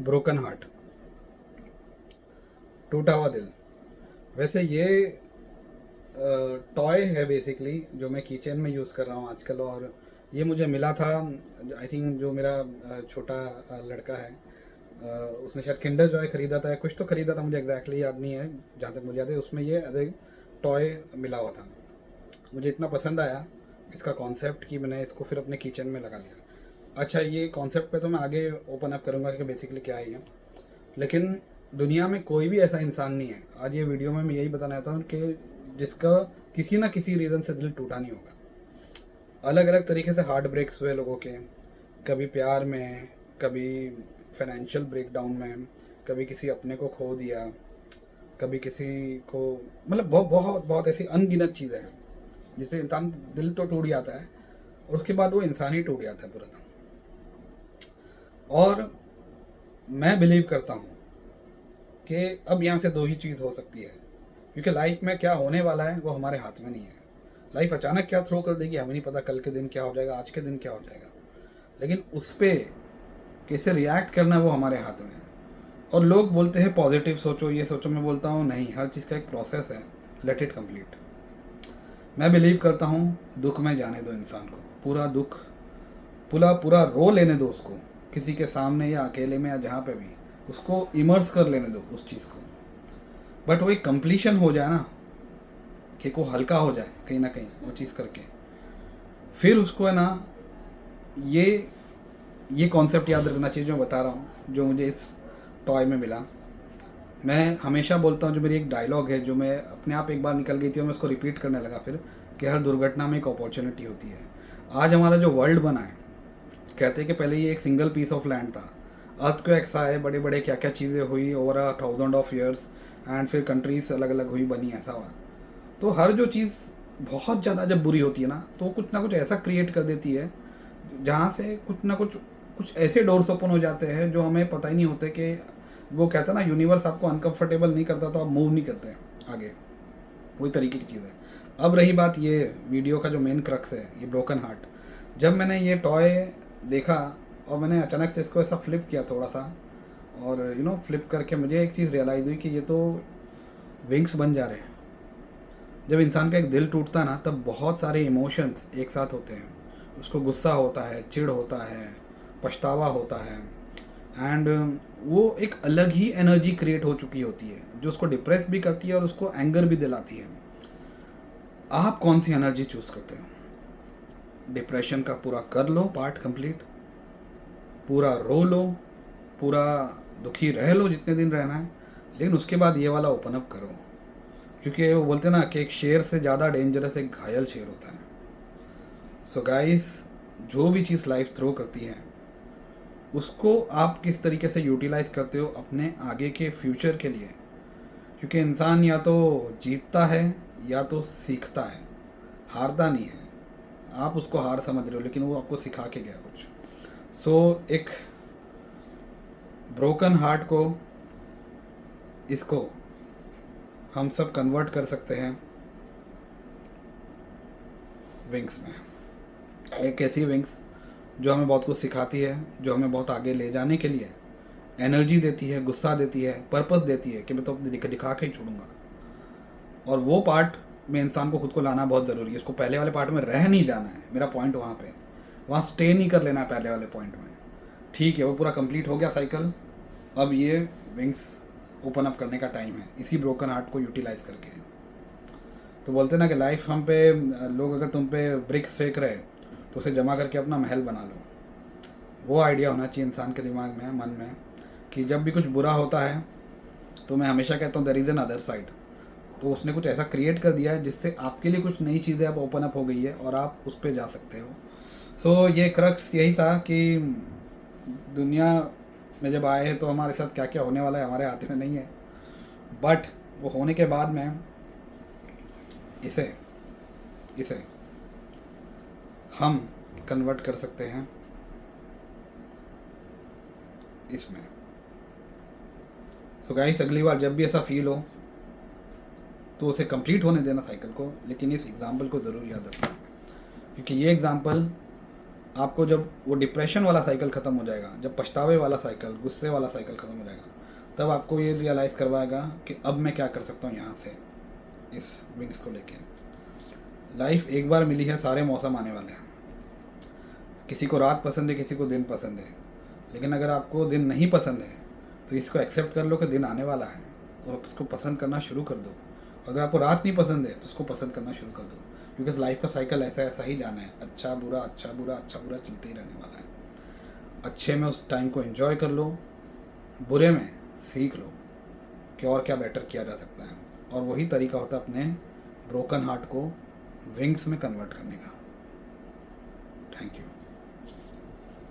Broken heart, टूटा हुआ दिल। वैसे ये टॉय है बेसिकली, जो मैं किचन में यूज़ कर रहा हूँ आजकल। और ये मुझे मिला था, आई थिंक जो मेरा छोटा लड़का है, उसने शायद किंडर जॉय ख़रीदा था या कुछ तो ख़रीदा था, मुझे एग्जैक्टली याद नहीं है। जहाँ तक मुझे याद है उसमें ये एज ए टॉय मिला हुआ था। मुझे इतना पसंद आया इसका कॉन्सेप्ट कि मैंने इसको फिर अपने किचन में लगा लिया। अच्छा, ये कॉन्सेप्ट पे तो मैं आगे ओपन अप करूँगा कि बेसिकली क्या है ये। लेकिन दुनिया में कोई भी ऐसा इंसान नहीं है, आज ये वीडियो में मैं यही बताना चाहता हूँ कि जिसका किसी ना किसी रीज़न से दिल टूटा नहीं होगा। अलग अलग तरीके से हार्ट ब्रेक्स हुए लोगों के, कभी प्यार में, कभी फाइनेंशियल ब्रेकडाउन में, कभी किसी अपने को खो दिया, कभी किसी को, मतलब बहुत बहुत बहुत ऐसी अनगिनत चीज़ें हैं जिससे इंसान दिल तो टूट जाता है और उसके बाद वो इंसान ही टूट जाता है पूरा। और मैं बिलीव करता हूँ कि अब यहाँ से दो ही चीज़ हो सकती है, क्योंकि लाइफ में क्या होने वाला है वो हमारे हाथ में नहीं है। लाइफ अचानक क्या थ्रो कर देगी हमें नहीं पता, कल के दिन क्या हो जाएगा, आज के दिन क्या हो जाएगा, लेकिन उस पर कैसे रिएक्ट करना है वो हमारे हाथ में है। और लोग बोलते हैं पॉजिटिव सोचो, ये सोचो, मैं बोलता हूँ नहीं, हर चीज़ का एक प्रोसेस है, लेट इट कंप्लीट। मैं बिलीव करता हूँ दुख में जाने दो इंसान को, पूरा दुख, पूरा पूरा रो लेने दो उसको, किसी के सामने या अकेले में या जहाँ पे भी, उसको इमर्स कर लेने दो उस चीज़ को। बट वो एक कंप्लीशन हो जाए ना, कि को हल्का हो जाए कहीं ना कहीं वो चीज़ करके, फिर उसको है ना, ये ये कॉन्सेप्ट याद रखना चाहिए जो मैं बता रहा हूँ, जो मुझे इस टॉय में मिला। मैं हमेशा बोलता हूँ, जो मेरी एक डायलॉग है जो मैं अपने आप एक बार निकल गई थी और मैं उसको रिपीट करने लगा फिर, कि हर दुर्घटना में एक अपॉर्चुनिटी होती है। आज हमारा जो वर्ल्ड बना है, कहते हैं कि पहले ये एक सिंगल पीस ऑफ लैंड था, अर्थक्वेक्स आए, बड़े बड़े क्या क्या चीज़ें हुई ओवर 1000 ऑफ ईयर्स, एंड फिर कंट्रीज अलग अलग हुई, बनी, ऐसा हुआ। तो हर जो चीज़ बहुत ज़्यादा जब बुरी होती है ना, तो कुछ ना कुछ ऐसा क्रिएट कर देती है जहाँ से कुछ ना कुछ कुछ ऐसे डोर्स ओपन हो जाते हैं जो हमें पता ही नहीं होते। कि वो कहता है ना, यूनिवर्स आपको अनकंफर्टेबल नहीं करता तो आप मूव नहीं करते आगे, वही तरीके की चीज़ है। अब रही बात ये वीडियो का जो मेन क्रक्स है, ये ब्रोकन हार्ट। जब मैंने ये टॉय देखा और मैंने अचानक से इसको ऐसा फ्लिप किया थोड़ा सा, और फ्लिप करके मुझे एक चीज़ रियलाइज़ हुई कि ये तो विंग्स बन जा रहे हैं। जब इंसान का एक दिल टूटता है ना, तब बहुत सारे इमोशंस एक साथ होते हैं। उसको गुस्सा होता है, चिढ़ होता है, पछतावा होता है, एंड वो एक अलग ही एनर्जी क्रिएट हो चुकी होती है जो उसको डिप्रेस भी करती है और उसको एंगर भी दिलाती है। आप कौन सी एनर्जी चूज करते हो? डिप्रेशन का पूरा कर लो पार्ट कंप्लीट, पूरा रो लो, पूरा दुखी रह लो जितने दिन रहना है, लेकिन उसके बाद ये वाला ओपन अप करो। क्योंकि वो बोलते हैं ना कि एक शेर से ज़्यादा डेंजरस एक घायल शेर होता है। सो गाइस, जो भी चीज़ लाइफ थ्रो करती है उसको आप किस तरीके से यूटिलाइज करते हो अपने आगे के फ्यूचर के लिए। क्योंकि इंसान या तो जीतता है या तो सीखता है, हारता नहीं है। आप उसको हार समझ रहे हो लेकिन वो आपको सिखा के गया कुछ। सो एक ब्रोकन हार्ट को, इसको हम सब कन्वर्ट कर सकते हैं विंग्स में। एक ऐसी विंग्स जो हमें बहुत कुछ सिखाती है, जो हमें बहुत आगे ले जाने के लिए एनर्जी देती है, गुस्सा देती है, पर्पस देती है कि मैं तो दिखा के ही छोड़ूंगा। और वो पार्ट में इंसान को खुद को लाना बहुत ज़रूरी है। इसको पहले वाले पार्ट में रह नहीं जाना है, मेरा पॉइंट वहाँ पे, वहाँ स्टे नहीं कर लेना है पहले वाले पॉइंट में। ठीक है, वो पूरा कंप्लीट हो गया साइकिल, अब ये विंग्स ओपन अप करने का टाइम है इसी ब्रोकन हार्ट को यूटिलाइज करके। तो बोलते ना कि लाइफ हम पे, लोग अगर तुम पे ब्रिक्स फेंक रहे तो उसे जमा करके अपना महल बना लो। वो आइडिया होना चाहिए इंसान के दिमाग में, मन में, कि जब भी कुछ बुरा होता है तो मैं हमेशा कहता हूँ there is another side. तो उसने कुछ ऐसा क्रिएट कर दिया है जिससे आपके लिए कुछ नई चीज़ें अब ओपन अप हो गई है और आप उस पर जा सकते हो। सो ये क्रक्स यही था कि दुनिया में जब आए हैं तो हमारे साथ क्या क्या होने वाला है हमारे हाथ में नहीं है, बट वो होने के बाद में इसे इसे हम कन्वर्ट कर सकते हैं इसमें। सो गाइस, अगली बार जब भी ऐसा फील हो तो उसे कंप्लीट होने देना साइकिल को, लेकिन इस एग्जाम्पल को ज़रूर याद रखना, क्योंकि ये एग्जाम्पल आपको जब वो डिप्रेशन वाला साइकिल ख़त्म हो जाएगा, जब पछतावे वाला साइकिल, गुस्से वाला साइकिल ख़त्म हो जाएगा, तब आपको ये रियलाइज़ करवाएगा कि अब मैं क्या कर सकता हूँ यहाँ से, इस विंग्स को लेके। लाइफ एक बार मिली है, सारे मौसम आने वाले हैं। किसी को रात पसंद है, किसी को दिन पसंद है, लेकिन अगर आपको दिन नहीं पसंद है तो इसको एक्सेप्ट कर लो कि दिन आने वाला है और उसको पसंद करना शुरू कर दो। अगर आपको रात नहीं पसंद है तो उसको पसंद करना शुरू कर दो, क्योंकि लाइफ का साइकिल ऐसा ऐसा ही जाना है, अच्छा बुरा अच्छा बुरा अच्छा बुरा चलते ही रहने वाला है। अच्छे में उस टाइम को एंजॉय कर लो, बुरे में सीख लो कि और क्या बेटर किया जा सकता है, और वही तरीका होता है अपने ब्रोकन हार्ट को विंग्स में कन्वर्ट करने का। Thank you.